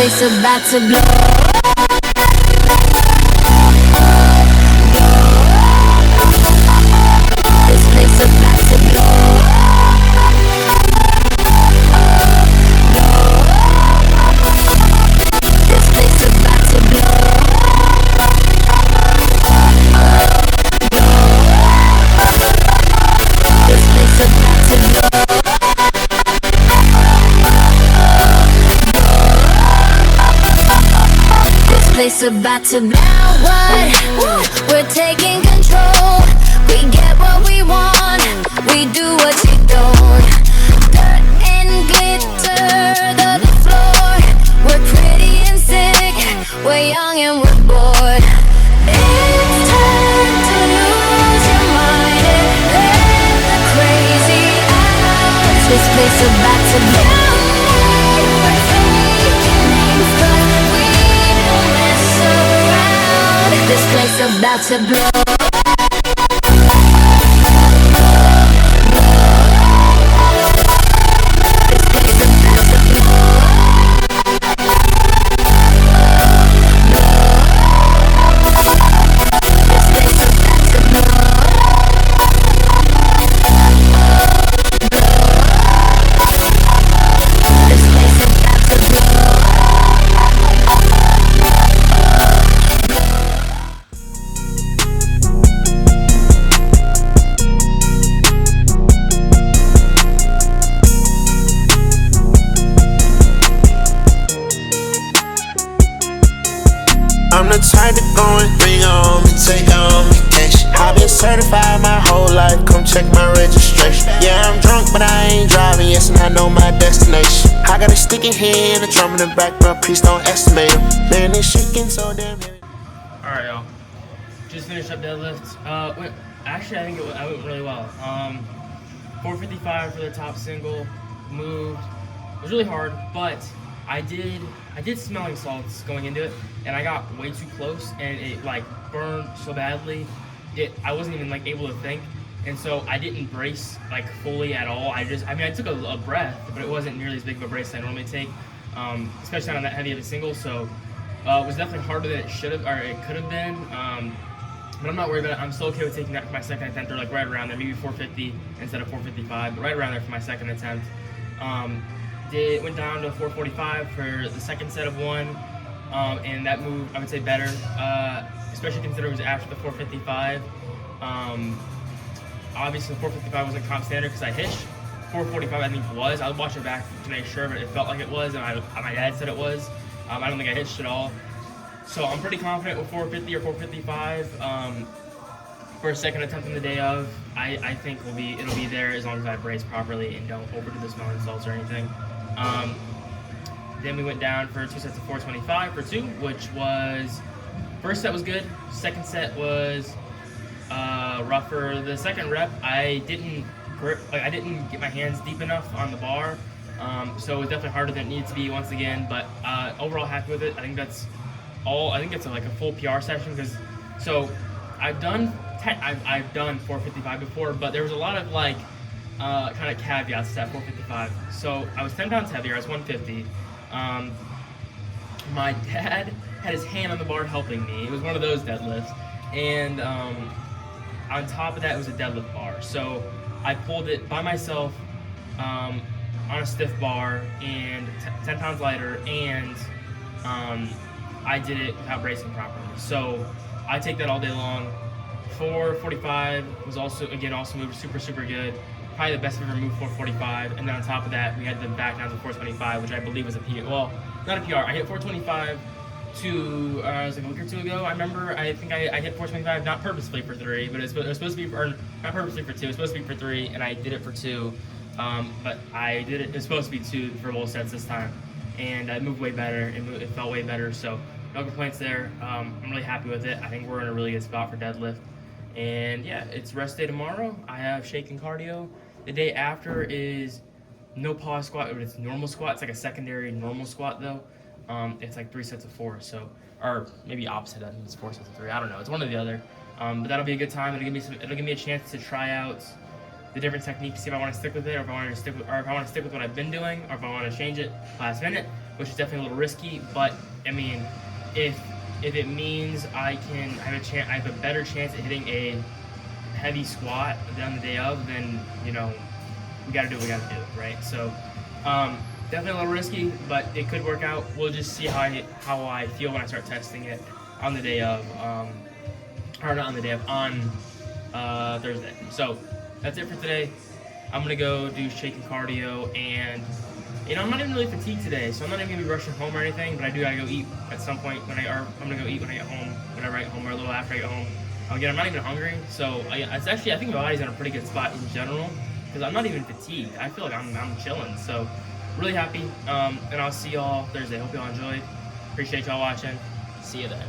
place about to blow. This place about to blow. This place about to blow. This place about to blow. Place about to now what? We're taking control. We get what we want. We do what you don't. Dirt and glitter, the floor. We're pretty and sick. We're young and we're bored. It's time to lose your mind and let the crazy out. This place about to blow. This place about to blow. I'm the type to go and bring on me, take on vacation. I've been certified my whole life, come check my registration. Yeah, I'm drunk, but I ain't driving, yes, and I know my destination. I got a sticky hand, a drum in the back, but please don't estimate them. Man, it's shaking so damn heavy. Alright, y'all. Just finished up deadlift. Actually, I think I went really well. 455 for the top single, moved. It was really hard, but I did smelling salts going into it, and I got way too close, and it like burned so badly. I wasn't even like able to think, and so I didn't brace like fully at all. I took a breath, but it wasn't nearly as big of a brace as I normally take, especially on that heavy of a single. So it was definitely harder than it should have, or it could have been. But I'm not worried about it. I'm still okay with taking that for my second attempt, or like right around there, maybe 450 instead of 455, but right around there for my second attempt. Went down to 445 for the second set of one, and that moved, I would say, better, especially considering it was after the 455. Obviously, 455 wasn't comp standard because I hitched. 445 I think was. I'll watch it back to make sure, but it felt like it was, and my dad said it was. I don't think I hitched at all. So I'm pretty confident with 450 or 455. For a second attempt on the day of, I think it'll be there as long as I brace properly and don't overdo the smelling salts or anything. Then we went down for 2 sets of 425 for 2, which was, first set was good, second set was rougher. The second rep, I didn't get my hands deep enough on the bar, so it was definitely harder than it needed to be once again, but overall happy with it. I think that's all. I think it's like a full PR session, because I've done 455 before, but there was a lot of like kind of caveats to that 455. So I was 10 pounds heavier. I was 150. My dad had his hand on the bar helping me. It was one of those deadlifts, and on top of that, it was a deadlift bar. So I pulled it by myself on a stiff bar and 10 pounds lighter, and I did it without bracing properly. So I take that all day long. 445 was also moved super good. Probably the best I've ever moved 445. And then on top of that, we had the back down to 425, which I believe was a PR. Well, not a PR. I hit 425 it was like a week or two ago. I remember, I think I hit 425, not purposefully for 3, but it was supposed to be, or not purposely for 2, it was supposed to be for 3, and I did it for 2. But it was supposed to be 2 for both sets this time. And it moved way better, it felt way better, so no complaints there. I'm really happy with it. I think we're in a really good spot for deadlift. And yeah, it's rest day tomorrow. I have shake and cardio. The day after is no pause squat, but it's normal squat. It's like a secondary normal squat though. It's like 3 sets of 4, or maybe opposite. I think it's 4 sets of 3. I don't know. It's one or the other. But that'll be a good time. It'll give me a chance to try out the different techniques, see if I want to stick with it, or if I want to stick with what I've been doing, or if I want to change it last minute. which is definitely a little risky. But I mean, if it means I have a better chance at hitting a heavy squat on the day of, then we got to do what we got to do, right? So definitely a little risky, but it could work out. We'll just see how I feel when I start testing it on the day of, or not on the day of, on Thursday. So that's it for today. I'm gonna go do shaking cardio, and I'm not even really fatigued today, so I'm not even gonna be rushing home or anything. But I do gotta go eat at some point I'm gonna go eat when I get home, whenever I get home, or a little after I get home. Again, I'm not even hungry, so I think my body's in a pretty good spot in general because I'm not even fatigued. I feel like I'm chilling. So really happy, and I'll see y'all Thursday. Hope y'all enjoyed. Appreciate y'all watching. See you then.